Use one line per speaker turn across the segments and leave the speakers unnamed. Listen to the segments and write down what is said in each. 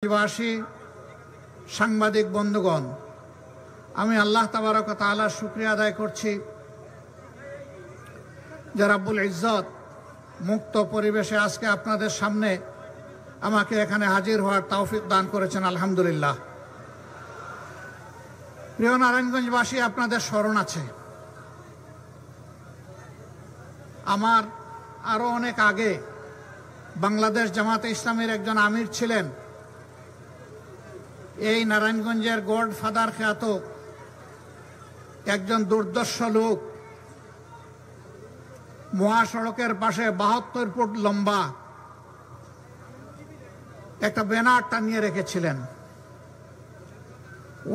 নিবাসী সাংবাদিক বন্ধুগণ, আমি আল্লাহ তাবারক ওয়া তাআলার শুকরিয়া আদায় করছি যে রাব্বুল ইজ্জত মুক্ত পরিবেশে আজকে আপনাদের সামনে আমাকে এখানে হাজির হওয়ার তৌফিক দান করেছেন। আলহামদুলিল্লাহ। প্রিয় নারায়ণগঞ্জবাসী, আপনাদের স্মরণ আছে আমার আরো অনেক আগে বাংলাদেশ জামাতে ইসলামীর একজন আমির ছিলেন। এই নারায়ণগঞ্জের গডফাদার খ্যাত একজন দুর্দর্শ লোক মহাসড়কের পাশে 72 ফুট লম্বা একটা ব্যানার টানিয়ে রেখেছিলেন।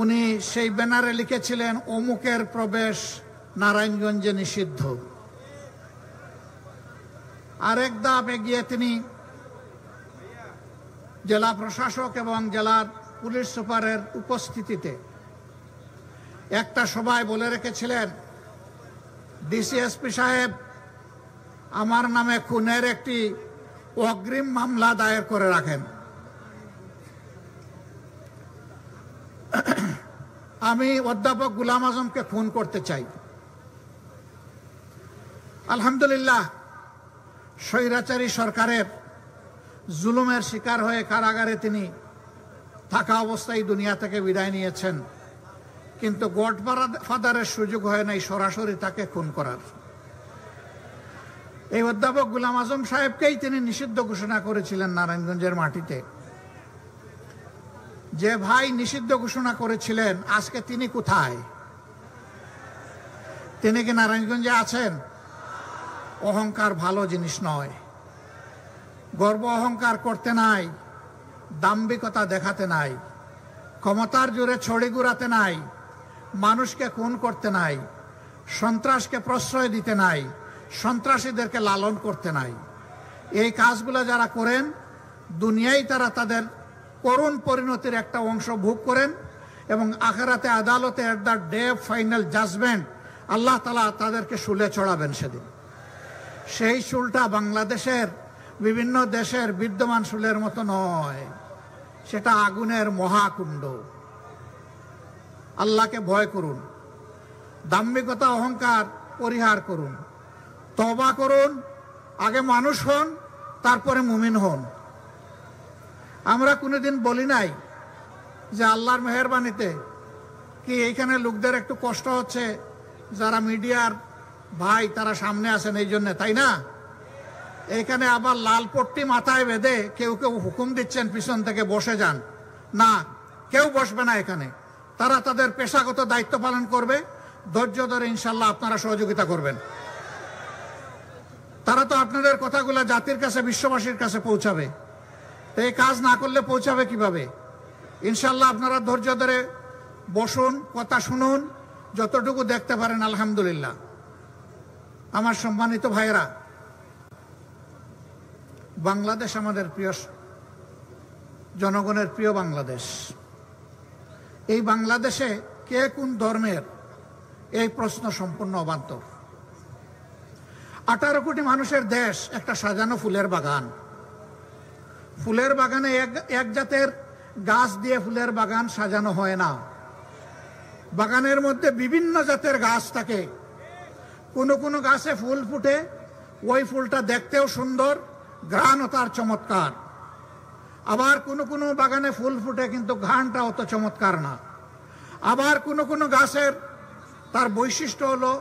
উনি সেই ব্যানারে লিখেছিলেন, অমুকের প্রবেশ নারায়ণগঞ্জে নিষিদ্ধ। আরেক ধাপ এগিয়ে তিনি জেলা প্রশাসক এবং জেলার পুলিশ সুপারের উপস্থিতিতে একটা সভায় বলে রেখেছিলেন, ডিসিএসপি সাহেব, আমার নামে খুনের একটি অগ্রিম মামলা দায়ের করে রাখেন। আমি অধ্যাপক গোলাম আজমকে খুন করতে চাই। আলহামদুলিল্লাহ, স্বৈরাচারী সরকারের জুলুমের শিকার হয়ে কারাগারে তিনি থাকা অবস্থায় দুনিয়া থেকে বিদায় নিয়েছেন, কিন্তু গডফাদারের সুযোগ হয় নাই সরাসরি তাকে খুন করার। এই অধ্যাপক গোলাম আজম সাহেবকেই তিনি নিষিদ্ধ ঘোষণা করেছিলেন নারায়ণগঞ্জের মাটিতে। যে ভাই নিষিদ্ধ ঘোষণা করেছিলেন, আজকে তিনি কোথায়? তিনি কি নারায়ণগঞ্জে আছেন? অহংকার ভালো জিনিস নয়। গর্ব অহংকার করতে নাই, দাম্ভিকতা দেখাতে নাই, ক্ষমতার জোরে ছড়ি ঘুরাতে নাই, মানুষকে খুন করতে নাই, সন্ত্রাসকে প্রশ্রয় দিতে নাই, সন্ত্রাসীদেরকে লালন করতে নাই। এই কাজগুলো যারা করেন, দুনিয়ায় তারা তাদের করুণ পরিণতির একটা অংশ ভোগ করেন এবং আখিরাতে আদালতে at the day of final judgement আল্লাহ তাআলা তাদেরকে শুলে চড়াবেন সেদিন। সেই শুলটা বাংলাদেশের বিভিন্ন দেশের বিদ্যমান শুলের মতো নয়, সেটা আগুনের মহাকুণ্ড। আল্লাহকে ভয় করুন, দাম্ভিকতা অহংকার পরিহার করুন, তওবা করুন, আগে মানুষ হন, তারপরে মুমিন হন। আমরা কোনোদিন বলি নাই যে আল্লাহর মেহেরবানিতে কি এইখানে লোকদের একটু কষ্ট হচ্ছে, যারা মিডিয়ার ভাই তারা সামনে আছেন এই জন্য, তাই না? এইখানে আবার লাল পট্টি মাথায় বেঁধে কেউ কেউ হুকুম দিচ্ছেন পিছন থেকে বসে যান। না, কেউ বসবে না এখানে। তারা তাদের পেশাগত দায়িত্ব পালন করবে, ধৈর্য ধরে ইনশাল্লাহ আপনারা সহযোগিতা করবেন। তারা তো আপনাদের কথাগুলো জাতির কাছে, বিশ্ববাসীর কাছে পৌঁছাবে। তো এই কাজ না করলে পৌঁছাবে কিভাবে? ইনশাল্লাহ আপনারা ধৈর্য ধরে বসুন, কথা শুনুন, যতটুকু দেখতে পারেন আলহামদুলিল্লাহ। আমার সম্মানিত ভাইয়েরা, বাংলাদেশ আমাদের প্রিয় জনগণের প্রিয় বাংলাদেশ। এই বাংলাদেশে কে কোন ধর্মের, এই প্রশ্ন সম্পূর্ণ অবান্তর। 18 কোটি মানুষের দেশ একটা সাজানো ফুলের বাগান। ফুলের বাগানে এক জাতের গাছ দিয়ে ফুলের বাগান সাজানো হয় না। বাগানের মধ্যে বিভিন্ন জাতের গাছ থাকে। কোনো কোনো গাছে ফুল ফুটে, ওই ফুলটা দেখতেও সুন্দর, ঘ্রাণও তার চমৎকার। আবার কোনো কোনো বাগানে ফুল ফুটে কিন্তু ঘ্রাণটা অত চমৎকার না। আবার কোনো কোনো গাছের তার বৈশিষ্ট্য হলো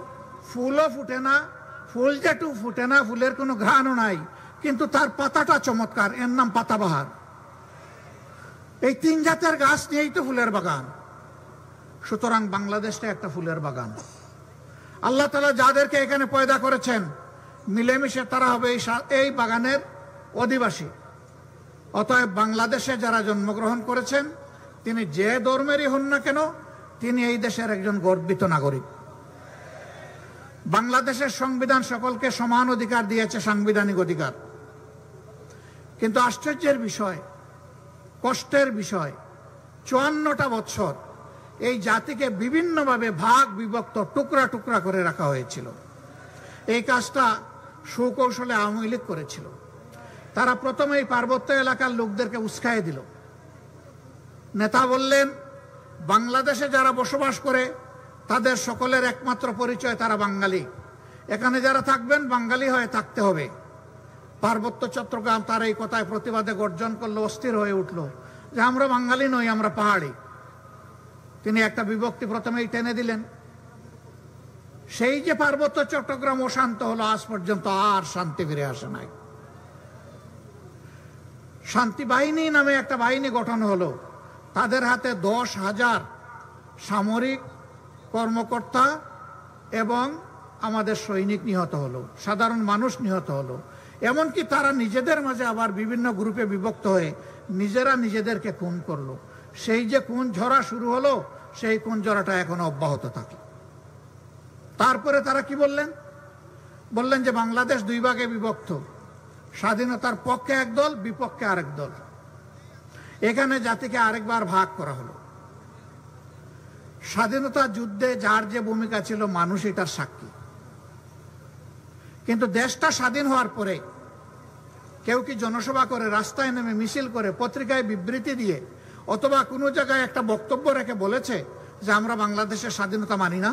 ফুলও ফুটে না, ফুল যেটু ফুটে না, ফুলের কোনো ঘ্রাণও নাই, কিন্তু তার পাতাটা চমৎকার, এর নাম পাতাবাহার। এই 3 জাতের গাছ নিয়েই তো ফুলের বাগান। সুতরাং বাংলাদেশটা একটা ফুলের বাগান। আল্লাহ তাআলা যাদেরকে এখানে পয়দা করেছেন, মিলেমিশে তারা হবে এই বাগানের অধিবাসী। অতএব বাংলাদেশে যারা জন্মগ্রহণ করেছেন, তিনি যে ধর্মেরই হন না কেন, তিনি এই দেশের একজন গর্বিত নাগরিক। বাংলাদেশের সংবিধান সকলকে সমান অধিকার দিয়েছে, সাংবিধানিক অধিকার। কিন্তু আশ্চর্যের বিষয়, কষ্টের বিষয়, 54টা বছর এই জাতিকে বিভিন্নভাবে ভাগ বিভক্ত, টুকরা টুকরা করে রাখা হয়েছিল। এই কাজটা সুকৌশলে আওয়ামী লীগ করেছিল। তারা প্রথমেই পার্বত্য এলাকার লোকদেরকে উস্কায়ে দিল নেতা বললেন, বাংলাদেশে যারা বসবাস করে তাদের সকলের একমাত্র পরিচয় তারা বাঙালি। এখানে যারা থাকবেন বাঙালি হয়ে থাকতে হবে। পার্বত্য চট্টগ্রাম তার এই কথায় প্রতিবাদে গর্জন করলো, অস্থির হয়ে উঠল যে আমরা বাঙালি নই, আমরা পাহাড়ি। তিনি একটা বিভক্তি প্রথমেই টেনে দিলেন। সেই যে পার্বত্য চট্টগ্রাম অশান্ত হলো, আজ পর্যন্ত আর শান্তি ফিরে আসে নাই। শান্তি বাহিনী নামে একটা বাহিনী গঠন হলো, তাদের হাতে 10,000 সামরিক কর্মকর্তা এবং আমাদের সৈনিক নিহত হলো, সাধারণ মানুষ নিহত হলো। এমনকি তারা নিজেদের মাঝে আবার বিভিন্ন গ্রুপে বিভক্ত হয়ে নিজেরা নিজেদেরকে খুন করলো। সেই যে খুন ঝরা শুরু হলো, সেই খুন ঝরাটা এখনো অব্যাহত থাকে। তারপরে তারা কি বললেন? বললেন যে বাংলাদেশ 2 ভাগে বিভক্ত, স্বাধীনতার পক্ষে এক দল, বিপক্ষে আরেক দল। এখানে জাতিকে আরেকবার ভাগ করা হলো। স্বাধীনতা যুদ্ধে যার যে ভূমিকা ছিল মানুষ এটার সাক্ষী। কিন্তু দেশটা স্বাধীন হওয়ার পরে কেউ কি জনসভা করে, রাস্তায় নেমে মিছিল করে, পত্রিকায় বিবৃতি দিয়ে অথবা কোনো জায়গায় একটা বক্তব্য রেখে বলেছে যে আমরা বাংলাদেশের স্বাধীনতা মানি না?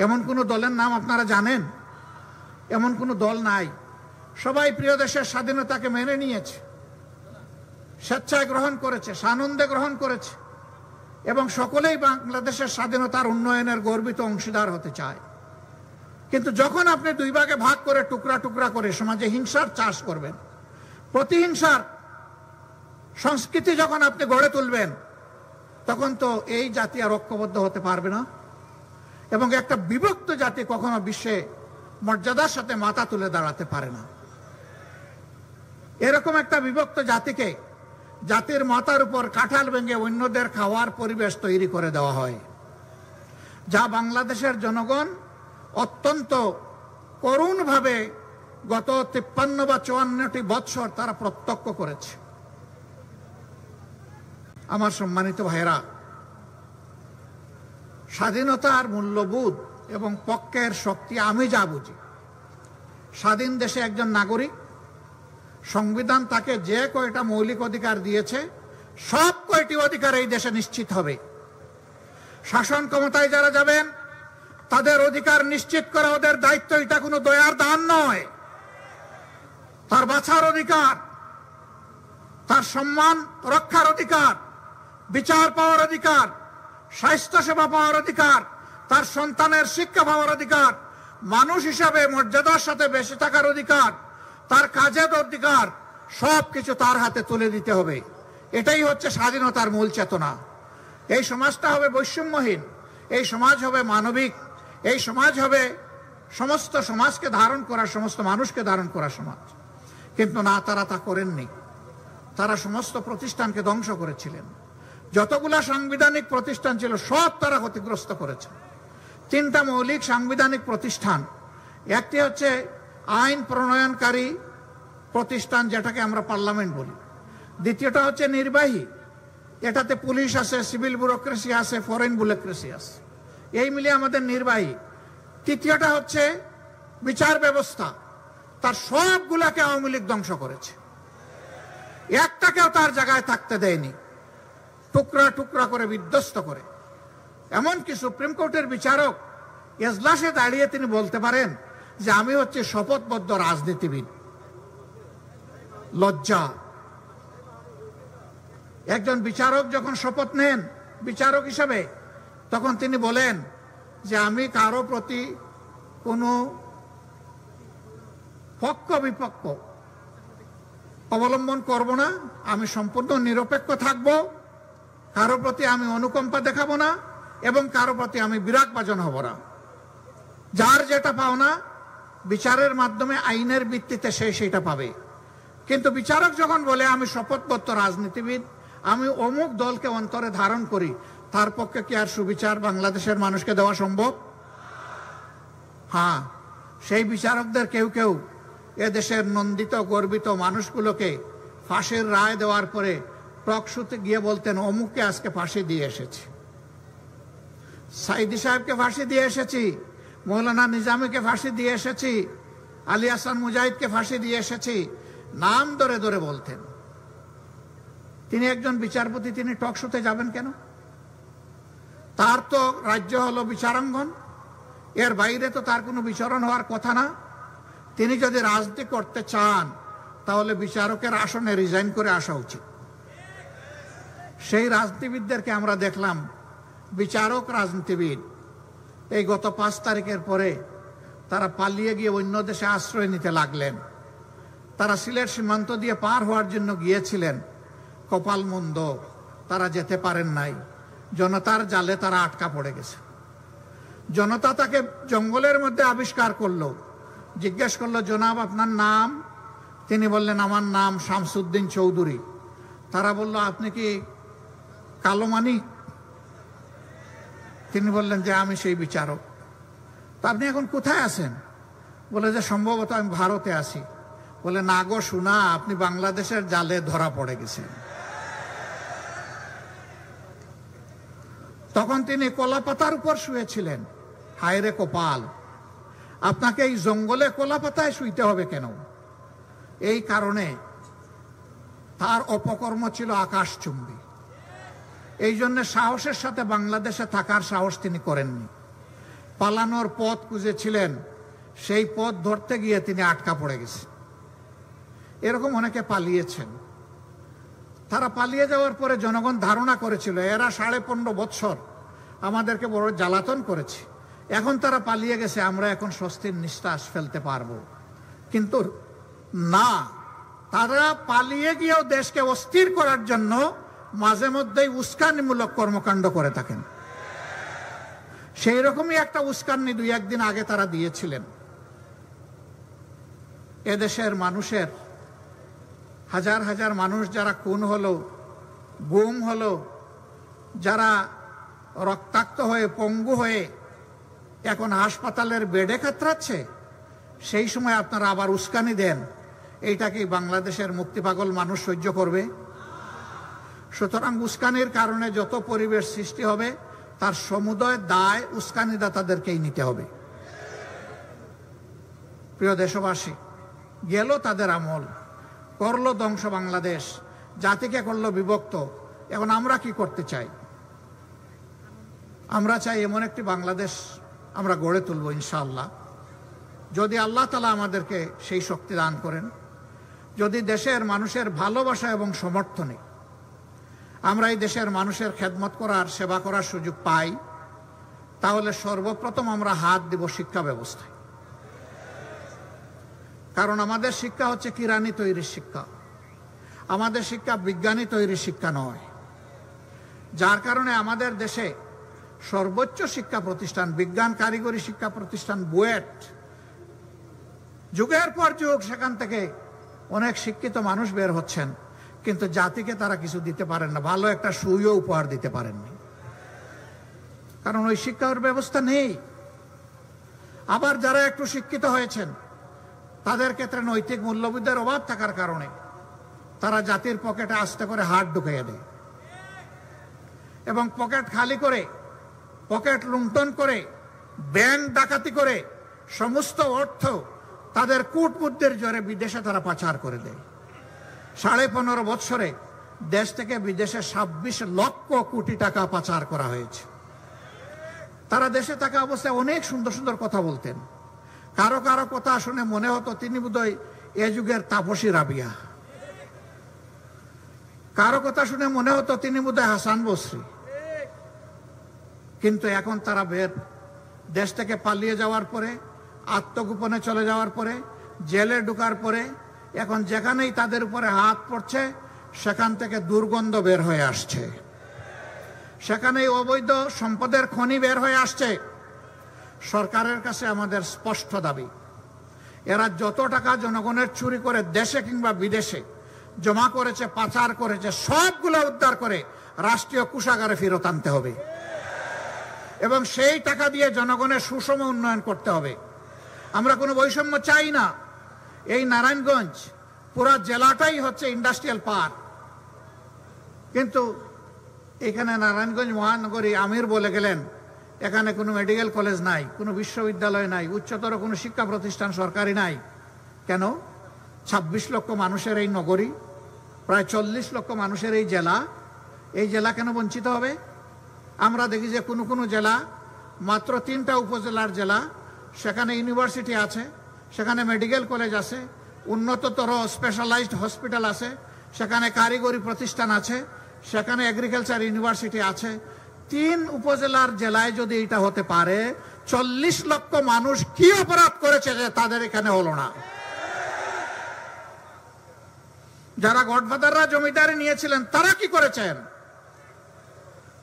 এমন কোনো দলের নাম আপনারা জানেন? এমন কোনো দল নাই। সবাই প্রিয় দেশের স্বাধীনতাকে মেনে নিয়েছে, স্বেচ্ছায় গ্রহণ করেছে, সানন্দে গ্রহণ করেছে এবং সকলেই বাংলাদেশের স্বাধীনতার উন্নয়নের গর্বিত অংশীদার হতে চায়। কিন্তু যখন আপনি 2 ভাগে ভাগ করে, টুকরা টুকরা করে সমাজে হিংসার চাষ করবেন, প্রতিহিংসার সংস্কৃতি যখন আপনি গড়ে তুলবেন, তখন তো এই জাতি আর ঐক্যবদ্ধ হতে পারবে না। এবং একটা বিভক্ত জাতি কখনো বিশ্বে মর্যাদার সাথে মাথা তুলে দাঁড়াতে পারে না। এরকম একটা বিভক্ত জাতিকে, জাতির মাথার উপর কাঁঠাল ভেঙে অন্যদের খাওয়ার পরিবেশ তৈরি করে দেওয়া হয়, যা বাংলাদেশের জনগণ অত্যন্ত করুণভাবে গত 53 বা 54টি বৎসর তারা প্রত্যক্ষ করেছে। আমার সম্মানিত ভাইরা, স্বাধীনতার মূল্যবোধ এবং পক্ষের শক্তি আমি যা বুঝি, স্বাধীন দেশে একজন নাগরিক, সংবিধান তাকে যে কয়টা মৌলিক অধিকার দিয়েছে সব কয়টি অধিকার এই দেশে নিশ্চিত হবে। শাসন ক্ষমতায় যারা যাবেন তাদের অধিকার নিশ্চিত করা ওদের দায়িত্ব। এটা কোনো দয়ার দান নয়। তার বাঁচার অধিকার, তার সম্মান রক্ষার অধিকার, বিচার পাওয়ার অধিকার, স্বাস্থ্য সেবা পাওয়ার অধিকার, তার সন্তানের শিক্ষা পাওয়ার অধিকার, মানুষ হিসাবে মর্যাদার সাথে বেঁচে থাকার অধিকার, তার কাজের অধিকার, সবকিছু তার হাতে তুলে দিতে হবে। এটাই হচ্ছে স্বাধীনতার মূল চেতনা। এই সমাজটা হবে বৈষম্যহীন, এই সমাজ হবে মানবিক, এই সমাজ হবে সমস্ত সমাজকে ধারণ করা, সমস্ত মানুষকে ধারণ করা সমাজ। কিন্তু না, তারা তা করেননি। তারা সমস্ত প্রতিষ্ঠানকে ধ্বংস করেছিলেন। যতগুলা সাংবিধানিক প্রতিষ্ঠান ছিল সব তারা ক্ষতিগ্রস্ত করেছে। 3টা মৌলিক সাংবিধানিক প্রতিষ্ঠান, একটি হচ্ছে আইন প্রণয়নকারী প্রতিষ্ঠান, যেটাকে আমরা পার্লামেন্ট বলি। দ্বিতীয়টা হচ্ছে নির্বাহী, এটাতে পুলিশ আছে, সিভিল ব্যুরোক্রেসি আছে, ফরেন ব্যুরোক্রেসি আছে, এই মিলিয়ে আমাদের নির্বাহী। তৃতীয়টা হচ্ছে বিচার ব্যবস্থা, তার সবগুলাকে আওয়ামী লীগ ধ্বংস করেছে, একটাকেও তার জায়গায় থাকতে দেয়নি, টুকরা টুকরা করে বিধ্বস্ত করে। এমনকি সুপ্রিম কোর্টের বিচারক এজলাসে দাঁড়িয়ে তিনি বলতে পারেন যে আমি হচ্ছে শপথবদ্ধ রাজনীতিবিদ। লজ্জা! একজন বিচারক যখন শপথ নেন বিচারক হিসাবে, তখন তিনি বলেন যে আমি কারো প্রতি কোনো পক্ষ বিপক্ষ অবলম্বন করব না, আমি সম্পূর্ণ নিরপেক্ষ থাকব, কারো প্রতি আমি অনুকম্পা দেখাবো না এবং কারো প্রতি আমি বিরাগভাজন হব না। যার যেটা পাওনা বিচারের মাধ্যমে আইনের ভিত্তিতে সে সেটা পাবে। কিন্তু বিচারক যখন বলে আমি শপথবদ্ধ রাজনীতিবিদ, আমি অমুক দলকে অন্তরে ধারণ করি, তার পক্ষে কি আর সুবিচার বাংলাদেশের মানুষকে দেওয়া সম্ভব? হ্যাঁ, সেই বিচারকদের কেউ কেউ এদেশের নন্দিত গর্বিত মানুষগুলোকে ফাঁসির রায় দেওয়ার পরে টকশোতে গিয়ে বলতেন অমুককে আজকে ফাঁসি দিয়ে এসেছি, সাইদি সাহেবকে ফাঁসি দিয়ে এসেছি, মৌলানা নিজামীকে ফাঁসি দিয়ে এসেছি, আলী হাসান মুজাহিদকে ফাঁসি দিয়ে এসেছি, নাম ধরে ধরে বলতেন। তিনি একজন বিচারপতি, তিনি টক শোতে যাবেন কেন? তার তো রাজ্য হলো বিচারাঙ্গন, এর বাইরে তো তার কোনো বিচরণ হওয়ার কথা না। তিনি যদি রাজনীতি করতে চান তাহলে বিচারকের আসনে রিজাইন করে আসা উচিত। সেই রাজনীতিবিদদেরকে আমরা দেখলাম, বিচারক রাজনীতিবিদ, এই গত 5 তারিখের পরে তারা পালিয়ে গিয়ে অন্য দেশে আশ্রয় নিতে লাগলেন। তারা সিলেট সীমান্ত দিয়ে পার হওয়ার জন্য গিয়েছিলেন, কপাল মন্দ, তারা যেতে পারেন নাই। জনতার জালে তারা আটকা পড়ে গেছে। জনতা তাকে জঙ্গলের মধ্যে আবিষ্কার করলো, জিজ্ঞেস করলো, জনাব আপনার নাম? তিনি বললেন, আমার নাম শামসুদ্দিন চৌধুরী। তারা বলল, আপনি কি কালো মানিক? তিনি বললেন যে আমি সেই বিচারক। তা আপনি এখন কোথায় আছেন? বলে যে সম্ভবত আমি ভারতে আছি। বলে, না গো শোনা, আপনি বাংলাদেশের জালে ধরা পড়ে গেছেন। তখন তিনি কলাপাতার উপর শুয়েছিলেন। হায় রে কপাল, আপনাকে এই জঙ্গলে কলাপাতায় শুইতে হবে কেন? এই কারণে তার অপকর্ম ছিল আকাশচুম্বী। এই জন্য সাহসের সাথে বাংলাদেশে থাকার সাহস তিনি করেননি। পালানোর পথ খুঁজেছিলেন, সেই পথ ধরতে গিয়ে তিনি আটকা পড়ে গেছেন। এরকম অনেকে পালিয়েছেন। তারা পালিয়ে যাওয়ার পরে জনগণ ধারণা করেছিল এরা 15.5 বছর আমাদেরকে বড় জ্বালাতন করেছে, এখন তারা পালিয়ে গেছে, আমরা এখন স্বস্তির নিঃশ্বাস ফেলতে পারবো। কিন্তু না, তারা পালিয়ে গিয়েও দেশকে অস্থির করার জন্য মাঝে মধ্যেই উস্কানিমূলক কর্মকাণ্ড করে থাকেন। সেই রকমই একটা উস্কানি 2-1 দিন আগে তারা দিয়েছিলেন। এদেশের মানুষের হাজার হাজার মানুষ যারা খুন হলো, গুম হলো, যারা রক্তাক্ত হয়ে পঙ্গু হয়ে এখন হাসপাতালের বেডে কাতরাচ্ছে, সেই সময় আপনারা আবার উস্কানি দেন। এইটা কি বাংলাদেশের মুক্তিপাগল মানুষ সহ্য করবে? সুতরাং উস্কানির কারণে যত পরিবেশ সৃষ্টি হবে তার সমুদয় দায় উস্কানিদাতাদেরকেই নিতে হবে। প্রিয় দেশবাসী, গেল তাদের আমল, করলো ধ্বংস বাংলাদেশ, জাতিকে করলো বিভক্ত। এখন আমরা কি করতে চাই? আমরা চাই এমন একটি বাংলাদেশ আমরা গড়ে তুলব ইনশাআল্লাহ, যদি আল্লাহ তাআলা আমাদেরকে সেই শক্তি দান করেন। যদি দেশের মানুষের ভালোবাসা এবং সমর্থনে আমরা এই দেশের মানুষের খেদমত করার, সেবা করার সুযোগ পাই, তাহলে সর্বপ্রথম আমরা হাত দেব শিক্ষা ব্যবস্থায়। কারণ আমাদের শিক্ষা হচ্ছে কিরানি তৈরির শিক্ষা, আমাদের শিক্ষা বিজ্ঞানী তৈরির শিক্ষা নয়। যার কারণে আমাদের দেশে সর্বোচ্চ শিক্ষা প্রতিষ্ঠান, বিজ্ঞান কারিগরি শিক্ষা প্রতিষ্ঠান বুয়েট, যুগের পর যুগ সেখান থেকে অনেক শিক্ষিত মানুষ বের হচ্ছেন, কিন্তু জাতিকে তারা কিছু দিতে পারেন না, ভালো একটা সুইও উপহার দিতে পারেননি, কারণ ওই শিক্ষার ব্যবস্থা নেই। আবার যারা একটু শিক্ষিত হয়েছেন তাদের ক্ষেত্রে নৈতিক মূল্যবোধের অভাব থাকার কারণে তারা জাতির পকেটে আস্তে করে হাত ঢুকিয়ে দেয় এবং পকেট খালি করে, পকেট লুণ্ঠন করে, ব্যাংক ডাকাতি করে সমস্ত অর্থ তাদের কূটবুদ্ধির জোরে বিদেশে তারা পাচার করে দেয়। 15.5 বছরে দেশ থেকে বিদেশে 26 লক্ষ কোটি টাকা পাচার করা হয়েছে। তারা দেশে থাকা অবস্থায় অনেক সুন্দর সুন্দর কথা বলতেন। কারো কারো কথা শুনে মনে হতো তিনি বোধহয় এ যুগের তাপসী রাবিয়া, কারো কথা শুনে মনে হতো তিনি বোধহয় হাসান বসরি। কিন্তু এখন তারা দেশ থেকে পালিয়ে যাওয়ার পরে, আত্মগোপনে চলে যাওয়ার পরে, জেলে ঢোকার পরে এখন যেখানেই তাদের উপরে হাত পড়ছে সেখান থেকে দুর্গন্ধ বের হয়ে আসছে, সেখানেই অবৈধ সম্পদের খনি বের হয়ে আসছে। সরকারের কাছে আমাদের স্পষ্ট দাবি, এরা যত টাকা জনগণের চুরি করে দেশে কিংবা বিদেশে জমা করেছে, পাচার করেছে, সবগুলো উদ্ধার করে রাষ্ট্রীয় কোষাগারে ফেরত আনতে হবে এবং সেই টাকা দিয়ে জনগণের সুষম উন্নয়ন করতে হবে। আমরা কোনো বৈষম্য চাই না। এই নারায়ণগঞ্জ পুরা জেলাটাই হচ্ছে ইন্ডাস্ট্রিয়াল পার্ক, কিন্তু এখানে নারায়ণগঞ্জ মহানগরী আমির বলে গেলেন এখানে কোনো মেডিকেল কলেজ নাই, কোনো বিশ্ববিদ্যালয় নাই, উচ্চতর কোনো শিক্ষা প্রতিষ্ঠান সরকারি নাই। কেন? 26 লক্ষ মানুষের এই নগরী, প্রায় 40 লক্ষ মানুষের এই জেলা কেন বঞ্চিত হবে? আমরা দেখি যে কোনো কোনো জেলা মাত্র 3টা উপজেলার জেলা, সেখানে ইউনিভার্সিটি আছে, সেখানে মেডিকেল কলেজ আছে, উন্নততর স্পেশালাইজড হসপিটাল আছে, সেখানে কারিগরি প্রতিষ্ঠান আছে, সেখানে এগ্রিকালচার ইউনিভার্সিটি আছে। 3 উপজেলার জেলায় যদি এটা হতে পারে, 40 লক্ষ মানুষ কি অপরাধ করেছে যে তাদের এখানে হলো না? যারা গডফাদাররা জমিদারি নিয়েছিলেন তারা কি করেছেন?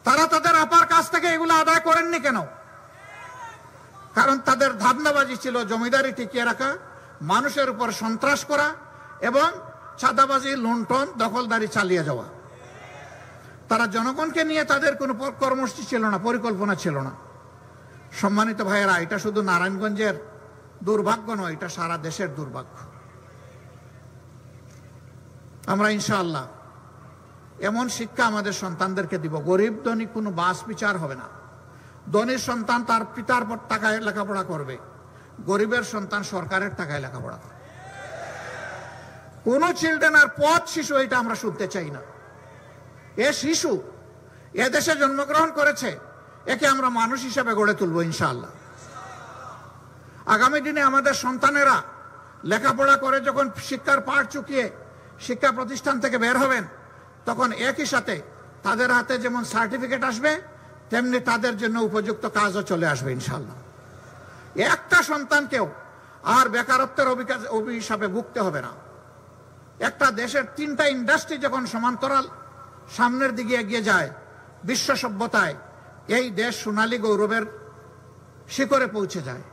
তারা তাদের আপার কাছ থেকে এগুলো আদায় করেননি কেন? কারণ তাদের ধান্দাবাজি ছিল জমিদারি টিকিয়ে রাখা, মানুষের উপর সন্ত্রাস করা এবং চাঁদাবাজি, লুণ্ঠন, দখলদারি চালিয়ে যাওয়া। তারা জনগণকে নিয়ে তাদের কোনো কর্মসূচি ছিল না, পরিকল্পনা ছিল না। সম্মানিত ভাইয়েরা, এটা শুধু নারায়ণগঞ্জের দুর্ভাগ্য নয়, এটা সারা দেশের দুর্ভাগ্য। আমরা ইনশাআল্লাহ এমন শিক্ষা আমাদের সন্তানদেরকে দিব, গরিব ধনী কোনো বাস বিচার হবে না। ধনীর সন্তান তার পিতার টাকায় লেখাপড়া করবে, গরিবের সন্তান সরকারের টাকায় লেখাপড়া করবে। কোন চিলড্রেন আর পথ শিশু এটা আমরা শুনতে চাই না। এ শিশু এ দেশে জন্মগ্রহণ করেছে, একে আমরা মানুষ হিসেবে গড়ে তুলবো ইনশাআল্লাহ। আগামী দিনে আমাদের সন্তানেরা লেখাপড়া করে যখন শিক্ষার পাঠ চুকিয়ে শিক্ষা প্রতিষ্ঠান থেকে বের হবেন, তখন একই সাথে তাদের হাতে যেমন সার্টিফিকেট আসবে, তেমনি তাদের জন্য উপযুক্ত কাজও চলে আসবে ইনশাআল্লাহ। একটা সন্তানকেও আর বেকারত্বের অভিশাপে ভুগতে হবে না। একটা দেশের 3টা ইন্ডাস্ট্রি যখন সমান্তরাল সামনের দিকে এগিয়ে যায় বিশ্ব সভ্যতায়, এই দেশ সোনালী গৌরবের শিখরে পৌঁছে যায়।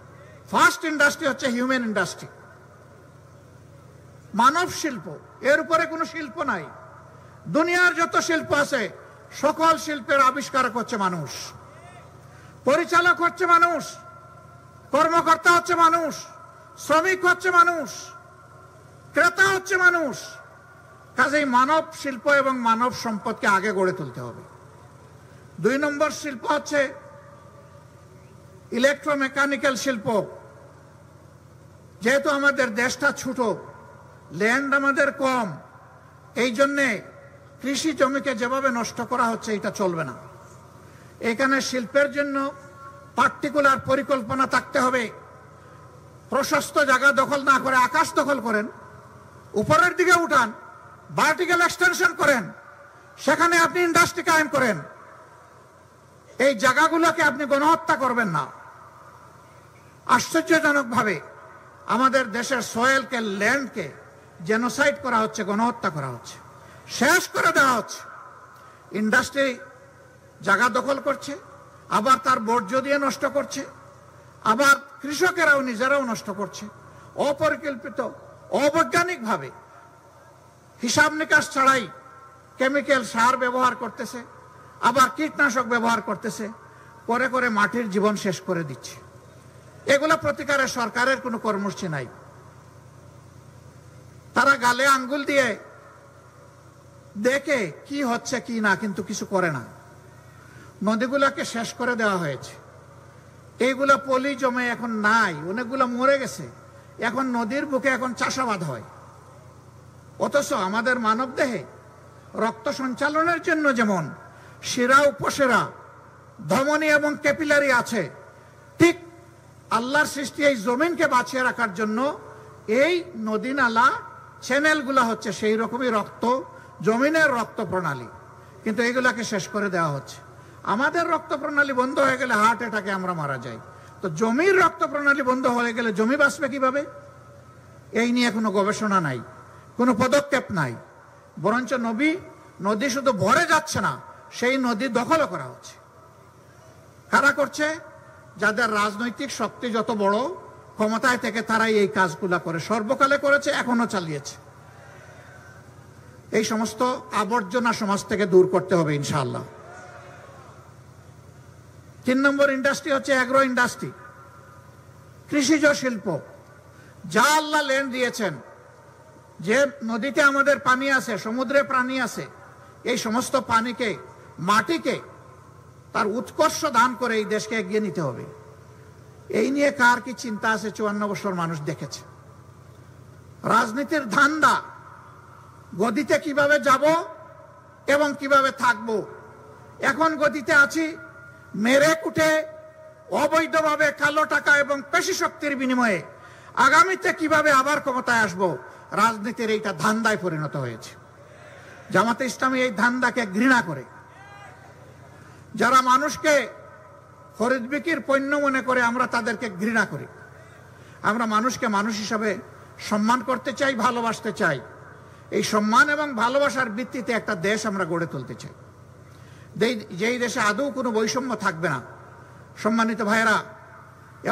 ফার্স্ট ইন্ডাস্ট্রি হচ্ছে হিউম্যান ইন্ডাস্ট্রি, মানব শিল্প। এর উপরে কোনো শিল্প নাই। দুনিয়ার যত শিল্প আছে সকল শিল্পের আবিষ্কারক হচ্ছে মানুষ, পরিচালক হচ্ছে মানুষ, কর্মকর্তা হচ্ছে মানুষ, শ্রমিক হচ্ছে মানুষ, ক্রেতা হচ্ছে মানুষ। কাজেই মানব শিল্প এবং মানব সম্পদকে আগে গড়ে তুলতে হবে। 2 নম্বর শিল্প হচ্ছে ইলেকট্রোমেকানিক্যাল শিল্প। যেহেতু আমাদের দেশটা ছোট, ল্যান্ড আমাদের কম, এই জন্যে কৃষি জমিকে যেভাবে নষ্ট করা হচ্ছে এটা চলবে না। এখানে শিল্পের জন্য পার্টিকুলার পরিকল্পনা থাকতে হবে। প্রশস্ত জায়গা দখল না করে আকাশ দখল করেন, উপরের দিকে উঠান, ভার্টিক্যাল এক্সটেনশন করেন, সেখানে আপনি ইন্ডাস্ট্রি কায়েম করেন। এই জায়গাগুলোকে আপনি গণহত্যা করবেন না। আশ্চর্যজনকভাবে আমাদের দেশের সয়েলকে, ল্যান্ডকে জেনোসাইড করা হচ্ছে, গণহত্যা করা হচ্ছে, শেষ করে দেওয়া হচ্ছে। ইন্ডাস্ট্রি জায়গা দখল করছে, আবার তার বর্জ্য দিয়ে নষ্ট করছে, আবার কৃষকেরাও নিজেরাও নষ্ট করছে। অপরিকল্পিত, অবৈজ্ঞানিকভাবে, হিসাব নিকাশ ছাড়াই কেমিক্যাল সার ব্যবহার করতেছে, আবার কীটনাশক ব্যবহার করতেছে, করে করে মাটির জীবন শেষ করে দিচ্ছে। এগুলো প্রতিকারে সরকারের কোনো কর্মসূচি নাই। তারা গালে আঙ্গুল দিয়ে দেখে কি হচ্ছে কি না, কিন্তু কিছু করে না। নদীগুলাকে শেষ করে দেওয়া হয়েছে, এইগুলা পলি জমে এখন নাই, অনেকগুলো মরে গেছে। এখন নদীর বুকে এখন চাষাবাদ হয়। অথচ আমাদের মানব দেহে রক্ত সঞ্চালনের জন্য যেমন শিরা, উপশিরা, ধমনী এবং ক্যাপিলারি আছে, ঠিক আল্লাহর সৃষ্টি এই জমিনকে বাঁচিয়ে রাখার জন্য এই নদী নালা চ্যানেলগুলা হচ্ছে সেই রকমই রক্ত, জমিনের রক্ত প্রণালী। কিন্তু এগুলাকে শেষ করে দেওয়া হচ্ছে। আমাদের রক্ত প্রণালী বন্ধ হয়ে গেলে হার্ট অ্যাটাকে আমরা মারা যাই, তো জমির রক্ত প্রণালী বন্ধ হয়ে গেলে জমি বাঁচবে কিভাবে? এই নিয়ে কোনো গবেষণা নাই, কোনো পদক্ষেপ নাই। বরঞ্চ নদী শুধু ভরে যাচ্ছে না, সেই নদী দখলও করা হচ্ছে। কারা করছে? যাদের রাজনৈতিক শক্তি যত বড়, ক্ষমতায় থেকে তারাই এই কাজগুলা করে, সর্বকালে করেছে, এখনো চালিয়েছে। এই সমস্ত আবর্জনা সমাজ থেকে দূর করতে হবে ইনশাআল্লাহ। 3 নম্বর ইন্ডাস্ট্রি হচ্ছে অ্যাগ্রো ইন্ডাস্ট্রি, কৃষিজ শিল্প। যা আল্লাহ ল্যান্ড দিয়েছেন, যে নদীতে আমাদের পানি আছে, সমুদ্রে প্রাণী আছে, এই সমস্ত পানিকে, মাটিকে তার উৎকর্ষ দান করে এই দেশকে এগিয়ে নিতে হবে। এই নিয়ে কার কি চিন্তা আছে 54 বছর মানুষ দেখেছে। রাজনীতির ধান্দা গদিতে কিভাবে যাব এবং কিভাবে থাকব। এখন গদিতে আছি, মেরে কুটে অবৈধভাবে কালো টাকা এবং পেশি শক্তির বিনিময়ে আগামীতে কিভাবে আবার ক্ষমতায় আসব, রাজনীতির এইটা ধান্দায় পরিণত হয়েছে। জামাতে ইসলামী এই ধান্দাকে ঘৃণা করে। যারা মানুষকে খরিদ বিক্রির পণ্য মনে করে আমরা তাদেরকে ঘৃণা করি। আমরা মানুষকে মানুষ হিসাবে সম্মান করতে চাই, ভালোবাসতে চাই। এই সম্মান এবং ভালোবাসার ভিত্তিতে একটা দেশ আমরা গড়ে তুলতে চাই, যেই দেশে আদৌ কোনো বৈষম্য থাকবে না। সম্মানিত ভাইয়েরা,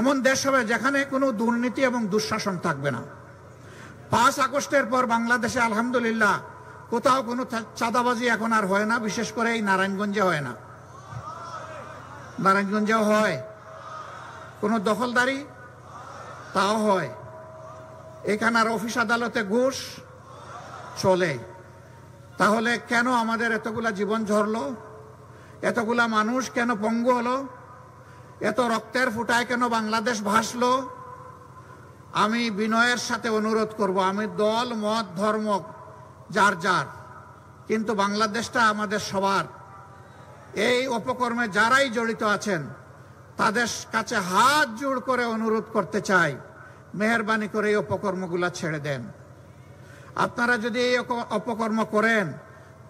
এমন দেশ হবে যেখানে কোনো দুর্নীতি এবং দুঃশাসন থাকবে না। 5 আগস্টের পর বাংলাদেশে আলহামদুলিল্লাহ কোথাও কোনো চাঁদাবাজি এখন আর হয় না, বিশেষ করে এই নারায়ণগঞ্জে হয় না। নারায়ণগঞ্জেও হয়। কোনো দখলদারি তাও হয়। এখানে আর অফিস আদালতে ঘুষ চলে। তাহলে কেন আমাদের এতগুলা জীবন ঝরলো? এতগুলা মানুষ কেন পঙ্গু হলো? এত রক্তের ফুটায় কেন বাংলাদেশ ভাসলো? আমি বিনয়ের সাথে অনুরোধ করব, আমি দল মত ধর্ম যার যার, কিন্তু বাংলাদেশটা আমাদের সবার। এই অপকর্মে যারাই জড়িত আছেন তাদের কাছে হাত জোড় করে অনুরোধ করতে চাই, মেহেরবানি করে এই অপকর্মগুলা ছেড়ে দেন। আপনারা যদি এই অপকর্ম করেন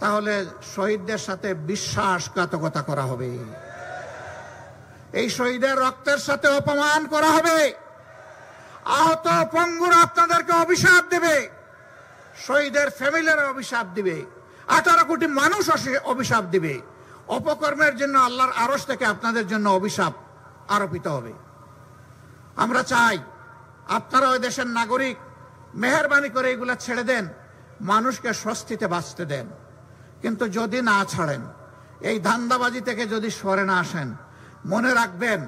তাহলে শহীদদের সাথে বিশ্বাসঘাতকতা করা হবে। এই শহীদের রক্তের সাথে অপমান করা হবে। আহত পঙ্গুরা আপনাদেরকে অভিশাপ দেবে, শহীদের ফ্যামিলিরা অভিশাপ দিবে, 18 কোটি মানুষ অভিশাপ দিবে। অপকর্মের জন্য আল্লাহর আরশ থেকে আপনাদের জন্য অভিশাপ আরোপিত হবে। আমরা চাই আপনারা ওই দেশের নাগরিক, মেহেরবানি করে এগুলা ছেড়ে দেন, মানুষকে স্বস্তিতে বাঁচতে দেন। কিন্তু যদি না ছাড়েন, এই ধান্দাবাজি থেকে যদি সরে না আসেন, মনে রাখবেন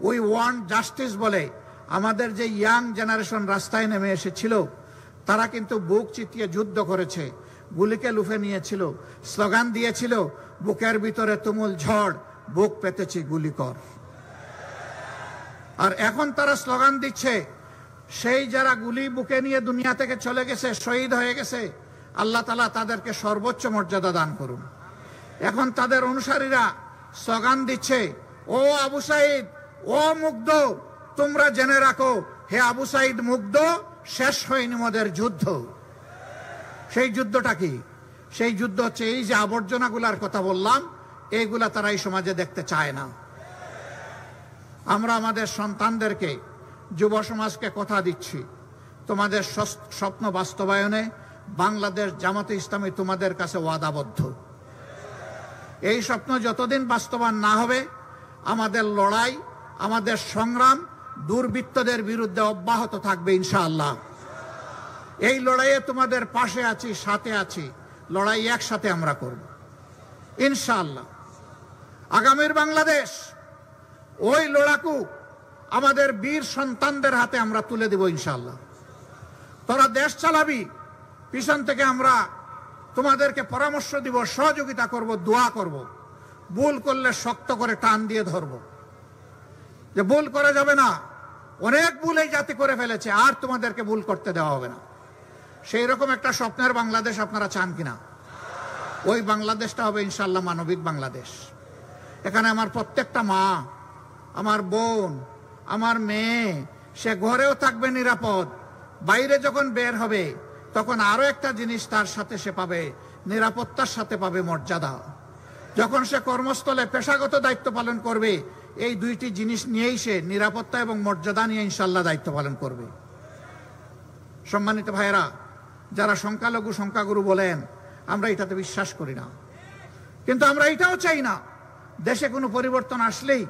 উই ওয়ান্ট জাস্টিস বলে আমাদের যে ইয়াং জেনারেশন রাস্তায় নেমে এসেছিল, তারা কিন্তু বুক চিতিয়ে যুদ্ধ করেছে, গুলিকে লুফে নিয়েছিল, স্লোগান দিয়েছিল, বুকের ভিতরে তুমুল ঝড়, বুক পেতেছি গুলি কর। আর এখন তারা স্লোগান দিচ্ছে, সেই যারা গুলি বুকে নিয়ে দুনিয়া থেকে চলে গেছে, শহীদ হয়ে গেছে, আল্লাহ তাআলা তাদেরকে সর্বোচ্চ মর্যাদা দান করুন। এখন তাদের অনুসারীরা স্লোগান দিচ্ছে, ও আবু সাইদ, ও মুগ্ধ, তোমরা জেনে রাখো, হে আবু সাইদ মুগ্ধ, শেষ হয়নি মোদের যুদ্ধ। সেই যুদ্ধটা কি? সেই যুদ্ধ হচ্ছে এই যে আবর্জনাগুলার কথা বললাম, এইগুলা তারা এই সমাজে দেখতে চায় না। আমরা আমাদের সন্তানদেরকে, যুব সমাজকে কথা দিচ্ছি, তোমাদের স্বপ্ন বাস্তবায়নে বাংলাদেশ জামাতে ইসলামী তোমাদের কাছে ওয়াদাবদ্ধ। এই স্বপ্ন যতদিন বাস্তবায়ন না হবে, আমাদের লড়াই, আমাদের সংগ্রাম দুর্বৃত্তদের বিরুদ্ধে অব্যাহত থাকবে ইনশাআল্লাহ। এই লড়াইয়ে তোমাদের পাশে আছি, সাথে আছি, লড়াই একসাথে আমরা করব ইনশাআল্লাহ। আগামীর বাংলাদেশ, ওই লড়াকু আমাদের বীর সন্তানদের হাতে আমরা তুলে দেব ইনশাআল্লাহ। তোরা দেশ চালাবি, পিছন থেকে আমরা তোমাদেরকে পরামর্শ দিব, সহযোগিতা করব, দোয়া করব। ভুল করলে শক্ত করে টান দিয়ে ধরব, যে ভুল করা যাবে না, অনেক ভুল এই জাতি করে ফেলেছে, আর তোমাদেরকে ভুল করতে দেওয়া হবে না। সেই রকম একটা স্বপ্নের বাংলাদেশ আপনারা চান কিনা? ওই বাংলাদেশটা হবে ইনশাআল্লাহ মানবিক বাংলাদেশ। এখানে আমার প্রত্যেকটা মা, আমার বোন, আমার মেয়ে, সে ঘরেও থাকবে নিরাপদ, বাইরে যখন বের হবে তখন আরো একটা জিনিস তার সাথে সে পাবে, নিরাপত্তার সাথে পাবে মর্যাদা। যখন সে কর্মস্থলে পেশাগত দায়িত্ব পালন করবে, এই দুইটি জিনিস নিয়েই সে নিরাপত্তা এবং মর্যাদা নিয়ে ইনশাআল্লাহ দায়িত্ব পালন করবে। সম্মানিত ভাইয়েরা, যারা সংখ্যালঘু সংখ্যাগুরু বলেন, আমরা এটাতে বিশ্বাস করি না, কিন্তু আমরা এটাও চাই না দেশে কোনো পরিবর্তন আসলেই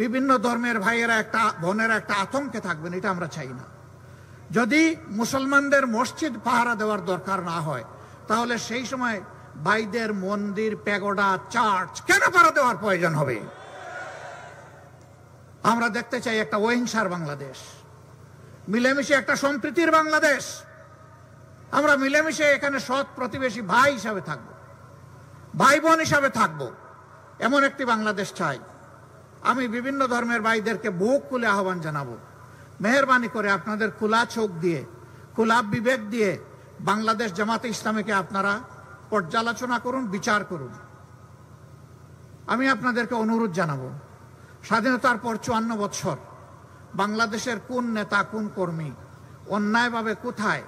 বিভিন্ন ধর্মের ভাইয়েরা, একটা বোনেরা একটা আতঙ্কে থাকবেন, এটা আমরা চাই না। যদি মুসলমানদের মসজিদ পাহারা দেওয়ার দরকার না হয়, তাহলে সেই সময় ভাইদের মন্দির, প্যাগোডা, চার্চ কেন পাহারা দেওয়ার প্রয়োজন হবে? আমরা দেখতে চাই একটা অহিংসার বাংলাদেশ, মিলেমিশে একটা সম্প্রীতির বাংলাদেশ। আমরা মিলেমিশে এখানে সৎ প্রতিবেশী ভাই হিসাবে থাকবো, ভাই বোন হিসাবে থাকবো, এমন একটি বাংলাদেশ চাই। আমি বিভিন্ন ধর্মের ভাইদেরকে বুক খুলে আহ্বান জানাবো, মেহেরবানি করে আপনাদের খোলা চোখ দিয়ে, খোলা বিবেক দিয়ে বাংলাদেশ জামাতে ইসলামীকে আপনারা পর্যালোচনা করুন, বিচার করুন। আমি আপনাদেরকে অনুরোধ জানাবো, স্বাধীনতার পর 54 বছর বাংলাদেশের কোন নেতা, কোন কর্মী অন্যায়ভাবে কোথায়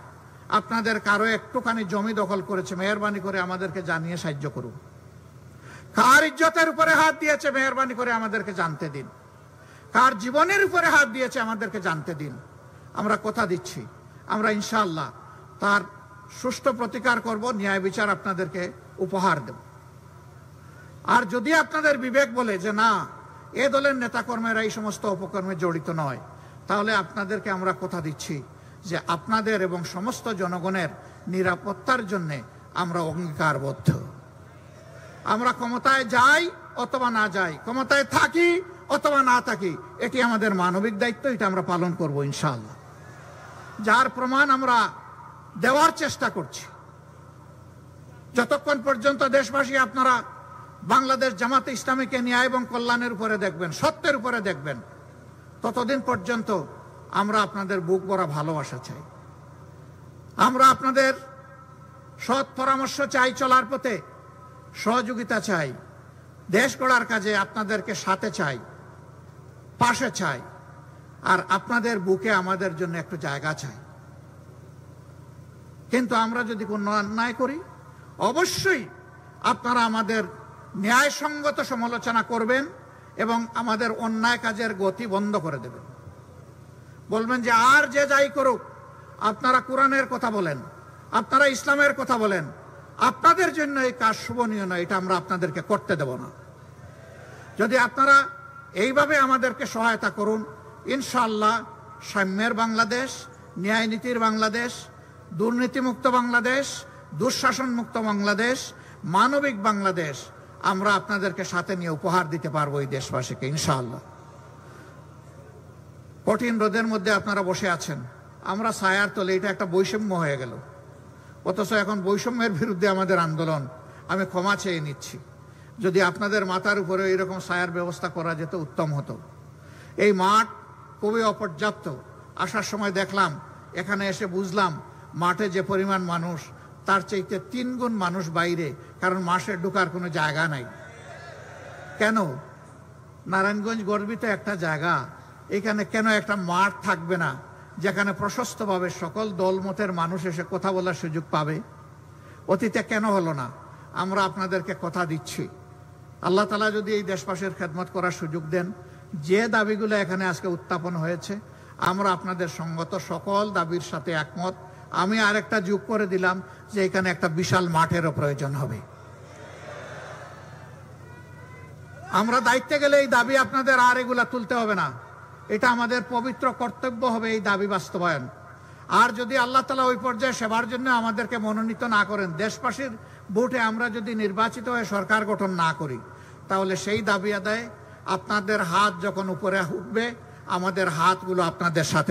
আপনাদের কারো একটুখানি জমি দখল করেছে, মেহরবানি করে আমাদেরকে জানিয়ে সাহায্য করুন। কার ইজ্জতের উপরে হাত দিয়েছে, মেহরবানি করে আমাদেরকে জানতে দিন। কার জীবনের উপরে হাত দিয়েছে, আমাদেরকে জানতে দিন। আমরা কথা দিচ্ছি, আমরা ইনশাআল্লাহ তার সুষ্ঠু প্রতিকার করব, ন্যায় বিচার আপনাদেরকে উপহার দেব। আর যদি আপনাদের বিবেক বলে যে না, এ দলের নেতাকর্মীরা এই সমস্ত অপকর্মে জড়িত নয়, তাহলে আপনাদেরকে আমরা কথা দিচ্ছি যে আপনাদের এবং সমস্ত জনগণের নিরাপত্তার জন্য আমরা অঙ্গীকারবদ্ধ। আমরা ক্ষমতায় যাই অথবা না যাই, ক্ষমতায় থাকি অথবা না থাকি, এটি আমাদের মানবিক দায়িত্ব, এটা আমরা পালন করব ইনশাআল্লাহ। যার প্রমাণ আমরা দেওয়ার চেষ্টা করছি। যতক্ষণ পর্যন্ত দেশবাসী আপনারা বাংলাদেশ জামাতে ইসলামীকে ন্যায় এবং কল্যাণের উপরে দেখবেন, সত্যের উপরে দেখবেন, ততদিন পর্যন্ত আমরা আপনাদের বুক ভরা ভালোবাসা চাই। আমরা আপনাদের সৎ পরামর্শ চাই, চলার পথে সহযোগিতা চাই, দেশ গড়ার কাজে আপনাদেরকে সাথে চাই, পাশে চাই। আর আপনাদের বুকে আমাদের জন্য একটু জায়গা চাই। কিন্তু আমরা যদি কোনো অন্যায় করি, অবশ্যই আপনারা আমাদের ন্যায়সঙ্গত সমালোচনা করবেন এবং আমাদের অন্যায় কাজের গতি বন্ধ করে দেবেন। বলবেন যে আর যে যাই করুক, আপনারা কোরআনের কথা বলেন, আপনারা ইসলামের কথা বলেন, আপনাদের জন্য এই কাজ শোভনীয় নয়, এটা আমরা আপনাদেরকে করতে দেব না। যদি আপনারা এইভাবে আমাদেরকে সহায়তা করুন, ইনশাআল্লাহ সাম্যের বাংলাদেশ, ন্যায় নীতির বাংলাদেশ, দুর্নীতিমুক্ত বাংলাদেশ, দুঃশাসন মুক্ত বাংলাদেশ, মানবিক বাংলাদেশ আমরা আপনাদেরকে সাথে নিয়ে উপহার দিতে পারবো এই দেশবাসীকে ইনশাআল্লাহ। কঠিন রোদের মধ্যে আপনারা বসে আছেন, আমরা ছায়ার তলে, এটা একটা বৈষম্য হয়ে গেল। অথচ এখন বৈষম্যের বিরুদ্ধে আমাদের আন্দোলন। আমি ক্ষমা চেয়ে নিচ্ছি। যদি আপনাদের মাথার উপরে এরকম ছায়ার ব্যবস্থা করা যেত, উত্তম হতো। এই মাঠ খুবই অপর্যাপ্ত। আসার সময় দেখলাম, এখানে এসে বুঝলাম মাঠে যে পরিমাণ মানুষ, তার চাইতে 3 গুণ মানুষ বাইরে, কারণ মাঠে ঢোকার কোনো জায়গা নাই। কেন? নারায়ণগঞ্জ গর্বিত একটা জায়গা, এখানে কেন একটা মাঠ থাকবে না যেখানে প্রশস্তভাবে সকল দলমতের মানুষ এসে কথা বলার সুযোগ পাবে? অতীতে কেন হলো না? আমরা আপনাদেরকে কথা দিচ্ছি, আল্লাহ তাআলা যদি এই দেশবাসীর খেদমত করার সুযোগ দেন, যে দাবিগুলো এখানে আজকে উত্থাপন হয়েছে, আমরা আপনাদের সঙ্গত সকল দাবির সাথে একমত। আমি আরেকটা যোগ করে দিলাম যে এখানে একটা বিশাল মাঠেরও প্রয়োজন হবে। আমরা দায়িত্বে গেলে এই দাবি আপনাদের আর এগুলা তুলতে হবে না, এটা আমাদের পবিত্র কর্তব্য হবে এই দাবি বাস্তবায়ন। আর যদি আল্লাহ তাআলা ওই পর্যায়ে সেবার জন্য আমাদেরকে মনোনীত না করেন, দেশবাসীর ভোটে আমরা যদি নির্বাচিত হয়ে সরকার গঠন না করি, তাহলে সেই দাবি আদায়ে আপনাদের হাত যখন উপরে উঠবে, আমাদের হাতগুলো আপনাদের সাথে